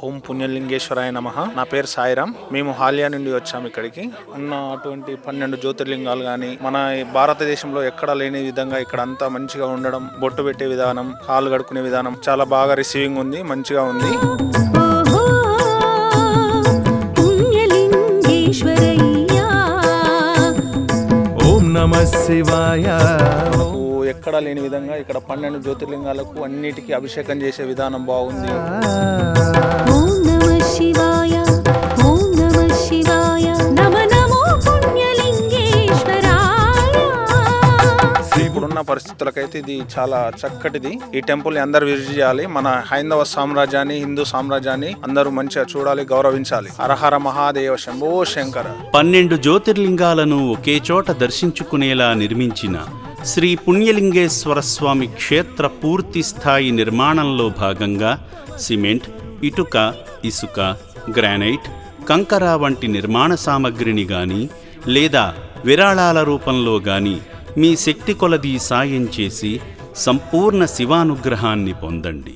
ఓం పుణ్యలింగేశ్వరాయ నమః. నా పేరు సాయిరామ్. మేము హాలియా నుండి వచ్చాము. ఇక్కడికి ఉన్న అటువంటి 12 జ్యోతిర్లింగాలు కానీ మన భారతదేశంలో ఎక్కడ లేని విధంగా ఇక్కడ అంతా మంచిగా ఉండడం, బొట్టు పెట్టే విధానం, కాళ్ళు కడుక్కునే విధానం చాలా బాగా రిసీవింగ్ ఉంది, మంచిగా ఉంది. ఓం నమః శివాయ. ఎక్కడా లేని విధంగా ఇక్కడ 12 జ్యోతిర్లింగాలకు అన్నిటికీ అభిషేకం చేసే విధానం బాగుంది. ఓం నమః శివాయ, ఓం నమః శివాయ, నమో నమో పుణ్యలింగేశ్వరాయ. ఇప్పుడున్న పరిస్థితులకైతే ఇది చాలా చక్కటిది. ఈ టెంపుల్ ని అందరు విజిట్ చేయాలి. మన హైందవ సామ్రాజ్యాన్ని, హిందూ సామ్రాజ్యాన్ని అందరూ మంచిగా చూడాలి, గౌరవించాలి. హరహర మహాదేవ శంభో శంకర. 12 జ్యోతిర్లింగాలను ఒకే చోట దర్శించుకునేలా నిర్మించిన శ్రీ పుణ్యలింగేశ్వర స్వామి క్షేత్ర పూర్తి స్థాయి నిర్మాణంలో భాగంగా సిమెంట్, ఇటుక, ఇసుక, గ్రానైట్, కంకర వంటి నిర్మాణ సామగ్రిని గాని లేదా విరాళాల రూపంలో గాని మీ శక్తి కొలది సాయం చేసి సంపూర్ణ శివానుగ్రహాన్ని పొందండి.